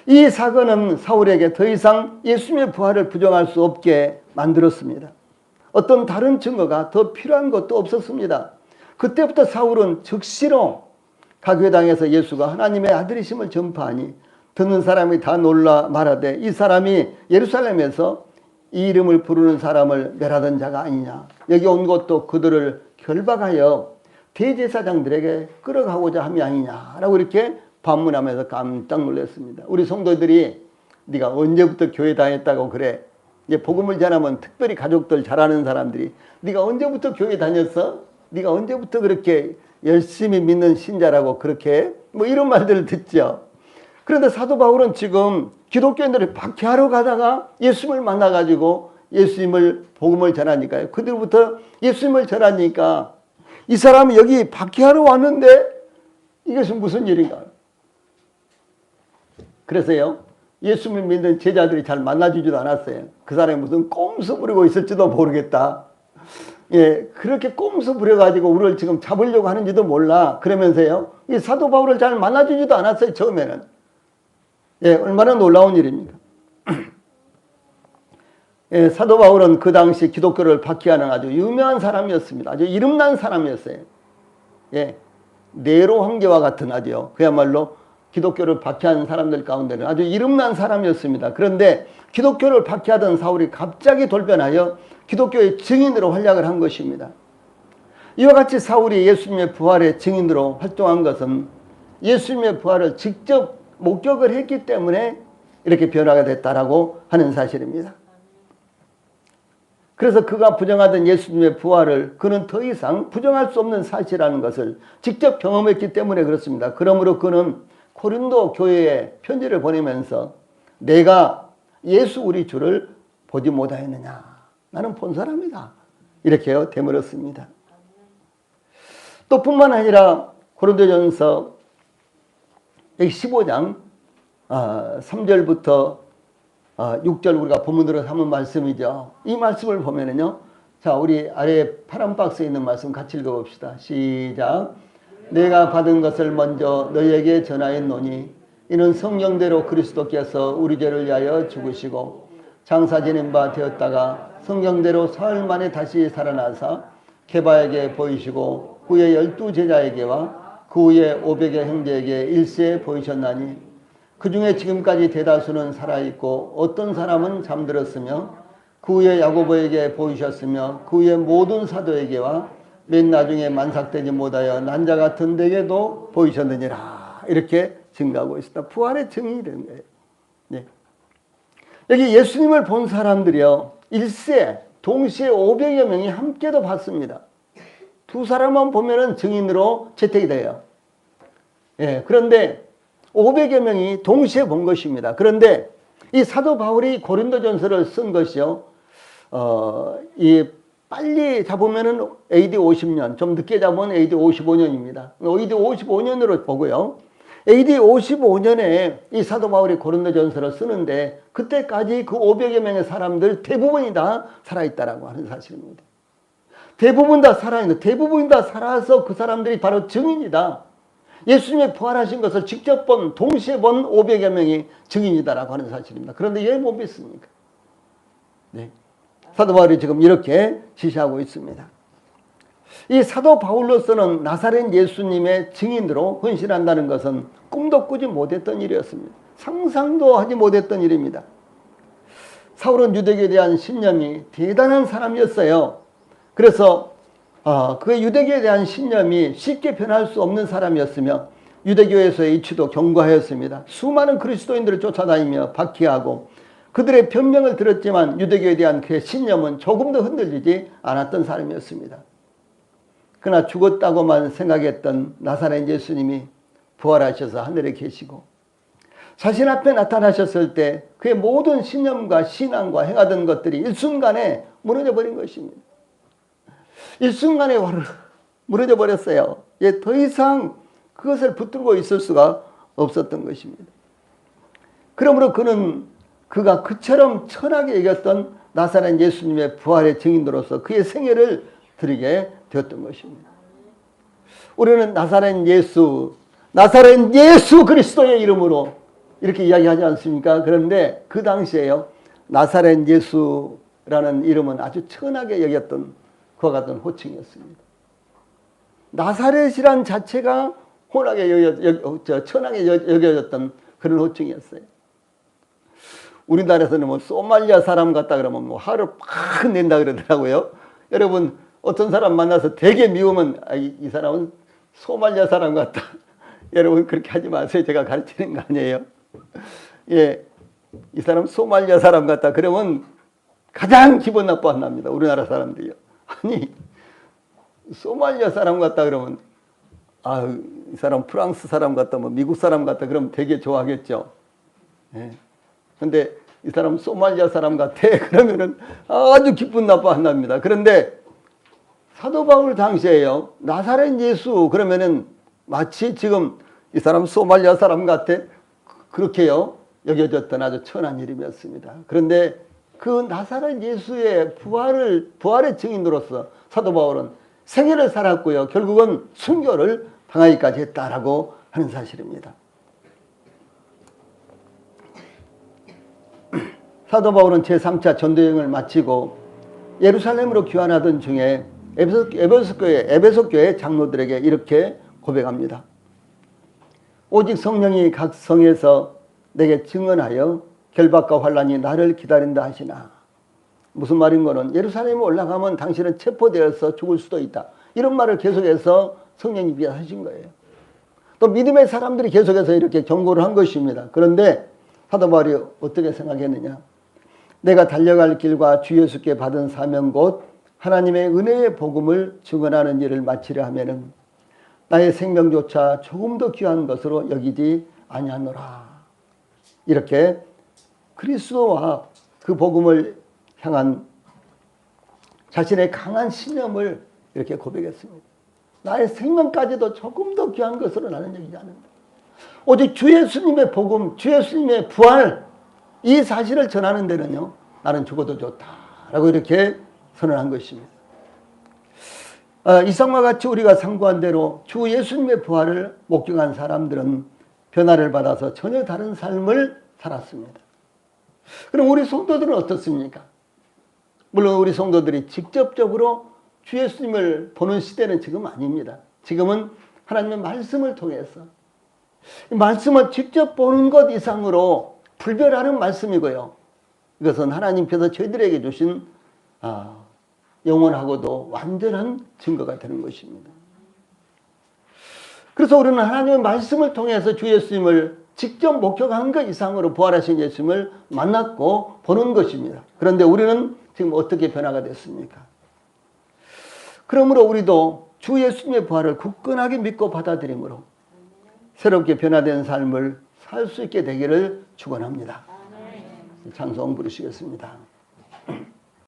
이 사건은 사울에게 더 이상 예수님의 부활을 부정할 수 없게 만들었습니다. 어떤 다른 증거가 더 필요한 것도 없었습니다. 그때부터 사울은 즉시로 각 회당에서 예수가 하나님의 아들이심을 전파하니 듣는 사람이 다 놀라 말하되 이 사람이 예루살렘에서 이 이름을 부르는 사람을 멸하던 자가 아니냐. 여기 온 것도 그들을 결박하여 대제사장들에게 끌어가고자 함이 아니냐라고 이렇게 반문하면서 깜짝 놀랐습니다. 우리 성도들이 네가 언제부터 교회 다녔다고 그래? 이제 복음을 전하면 특별히 가족들 잘하는 사람들이 네가 언제부터 교회 다녔어? 네가 언제부터 그렇게 열심히 믿는 신자라고 그렇게 뭐 이런 말들을 듣죠. 그런데 사도 바울은 지금 기독교인들을 박해하러 가다가 예수님을 만나가지고 예수님을 복음을 전하니까요. 그들부터 예수님을 전하니까 이 사람이 여기 박해하러 왔는데 이것은 무슨 일인가? 그래서요, 예수님을 믿는 제자들이 잘 만나주지도 않았어요. 그 사람이 무슨 꼼수 부리고 있을지도 모르겠다. 그렇게 꼼수 부려가지고 우리를 지금 잡으려고 하는지도 몰라. 그러면서요, 이 사도 바울을 잘 만나주지도 않았어요, 처음에는. 얼마나 놀라운 일입니까? 사도 바울은 그 당시 기독교를 박해하는 아주 유명한 사람이었습니다. 아주 이름난 사람이었어요. 네로 황제와 같은 아주요, 그야말로 기독교를 박해하는 사람들 가운데는 아주 이름난 사람이었습니다. 그런데 기독교를 박해하던 사울이 갑자기 돌변하여 기독교의 증인으로 활약을 한 것입니다. 이와 같이 사울이 예수님의 부활의 증인으로 활동한 것은 예수님의 부활을 직접 목격을 했기 때문에 이렇게 변화가 됐다라고 하는 사실입니다. 그래서 그가 부정하던 예수님의 부활을 그는 더 이상 부정할 수 없는 사실이라는 것을 직접 경험했기 때문에 그렇습니다. 그러므로 그는 고린도 교회에 편지를 보내면서 내가 예수 우리 주를 보지 못하였느냐, 나는 본 사람이다, 이렇게 되물었습니다. 또 뿐만 아니라 고린도전서 15장 3절부터 6절 우리가 본문으로 삼은 말씀이죠. 이 말씀을 보면은요, 자, 우리 아래 파란 박스에 있는 말씀 같이 읽어봅시다. 시작. 내가 받은 것을 먼저 너희에게 전하였노니 이는 성경대로 그리스도께서 우리 죄를 위하여 죽으시고 장사 지낸 바 되었다가 성경대로 사흘 만에 다시 살아나사 게바에게 보이시고 후에 12제자에게와 그 후에 500의 형제에게 일세 보이셨나니 그 중에 지금까지 대다수는 살아있고 어떤 사람은 잠들었으며 그 후에 야고보에게 보이셨으며 그 후에 모든 사도에게와 맨 나중에 만삭되지 못하여 난자 같은 데에도 보이셨느니라. 이렇게 증가하고 있습니다. 부활의 증인이 되는 거예요. 네. 여기 예수님을 본 사람들이요, 일세 동시에 500여 명이 함께도 봤습니다. 두 사람만 보면은 증인으로 채택이 돼요. 예, 그런데 500여 명이 동시에 본 것입니다. 그런데 이 사도 바울이 고린도전서를 쓴 것이요, 이 빨리 잡으면은 AD 50년, 좀 늦게 잡으면 AD 55년입니다. AD 55년으로 보고요. AD 55년에 이 사도 바울이 고린도전서를 쓰는데 그때까지 그 500여 명의 사람들 대부분이 다 살아있다라고 하는 사실입니다. 대부분 다 살아있는, 대부분 다 살아서 그 사람들이 바로 증인이다. 예수님의 부활하신 것을 직접 본, 동시에 본 500여 명이 증인이다라고 하는 사실입니다. 그런데 왜 못 믿습니까? 네. 사도 바울이 지금 이렇게 지시하고 있습니다. 이 사도 바울로서는 나사렛 예수님의 증인으로 헌신한다는 것은 꿈도 꾸지 못했던 일이었습니다. 상상도 하지 못했던 일입니다. 사울은 유대교에 대한 신념이 대단한 사람이었어요. 그래서 그 유대교에 대한 신념이 쉽게 변할 수 없는 사람이었으며 유대교에서의 이치도 견고하였습니다. 수많은 그리스도인들을 쫓아다니며 박해하고 그들의 변명을 들었지만 유대교에 대한 그의 신념은 조금도 흔들리지 않았던 사람이었습니다. 그러나 죽었다고만 생각했던 나사렛 예수님이 부활하셔서 하늘에 계시고 자신 앞에 나타나셨을 때 그의 모든 신념과 신앙과 행하던 것들이 일순간에 무너져 버린 것입니다. 일순간에 무너져 버렸어요. 더 이상 그것을 붙들고 있을 수가 없었던 것입니다. 그러므로 그가 그처럼 천하게 여겼던 나사렛 예수님의 부활의 증인으로서 그의 생애를 드리게 되었던 것입니다. 우리는 나사렛 예수 그리스도의 이름으로 이렇게 이야기하지 않습니까? 그런데 그 당시에요, 나사렛 예수라는 이름은 아주 천하게 여겼던 그와 같은 호칭이었습니다. 나사렛이란 자체가 천하게 여겨졌던 그런 호칭이었어요. 우리나라에서는 뭐 소말리아 사람 같다 그러면 뭐 화를 팍 낸다 그러더라고요. 여러분, 어떤 사람 만나서 되게 미우면 이 사람은 소말리아 사람 같다. 여러분 그렇게 하지 마세요. 제가 가르치는 거 아니에요. 예, 이 사람 소말리아 사람 같다. 그러면 가장 기분 나빠합니다. 우리나라 사람들이요. 아니, 소말리아 사람 같다 그러면 이 사람 프랑스 사람 같다, 뭐 미국 사람 같다 그러면 되게 좋아하겠죠. 예. 근데 이 사람 소말리아 사람 같아 그러면은 아주 기분 나빠한답니다. 그런데 사도 바울 당시에요, 나사렛 예수 그러면은 마치 지금 이 사람 소말리아 사람 같아 그렇게요 여겨졌던 아주 천한 이름이었습니다. 그런데 그 나사렛 예수의 부활의 증인으로서 사도 바울은 생애를 살았고요, 결국은 순교를 당하기까지 했다라고 하는 사실입니다. 사도 바울은 제3차 전도여행을 마치고 예루살렘으로 귀환하던 중에 에베소 교회 장로들에게 이렇게 고백합니다. 오직 성령이 각 성에서 내게 증언하여 결박과 환란이 나를 기다린다 하시나. 무슨 말인 거는 예루살렘에 올라가면 당신은 체포되어서 죽을 수도 있다. 이런 말을 계속해서 성령이 비하하신 거예요. 또 믿음의 사람들이 계속해서 이렇게 경고를 한 것입니다. 그런데 사도 바울이 어떻게 생각했느냐. 내가 달려갈 길과 주 예수께 받은 사명 곧 하나님의 은혜의 복음을 증언하는 일을 마치려 하면은 나의 생명조차 조금 더 귀한 것으로 여기지 아니하노라. 이렇게 그리스도와 그 복음을 향한 자신의 강한 신념을 이렇게 고백했습니다. 나의 생명까지도 조금 더 귀한 것으로 나는 여기지 않는다. 오직 주 예수님의 복음, 주 예수님의 부활, 이 사실을 전하는 데는요, 나는 죽어도 좋다라고 이렇게 선언한 것입니다. 이상과 같이 우리가 상고한 대로 주 예수님의 부활을 목격한 사람들은 변화를 받아서 전혀 다른 삶을 살았습니다. 그럼 우리 성도들은 어떻습니까? 물론 우리 성도들이 직접적으로 주 예수님을 보는 시대는 지금 아닙니다. 지금은 하나님의 말씀을 통해서 이 말씀을 직접 보는 것 이상으로 불별하는 말씀이고요. 이것은 하나님께서 저희들에게 주신 영원하고도 완전한 증거가 되는 것입니다. 그래서 우리는 하나님의 말씀을 통해서 주 예수님을 직접 목격한 것 이상으로 부활하신 예수님을 만났고 보는 것입니다. 그런데 우리는 지금 어떻게 변화가 됐습니까? 그러므로 우리도 주 예수님의 부활을 굳건하게 믿고 받아들임으로 새롭게 변화된 삶을 살 수 있게 되기를 축원합니다. 찬송 부르시겠습니다.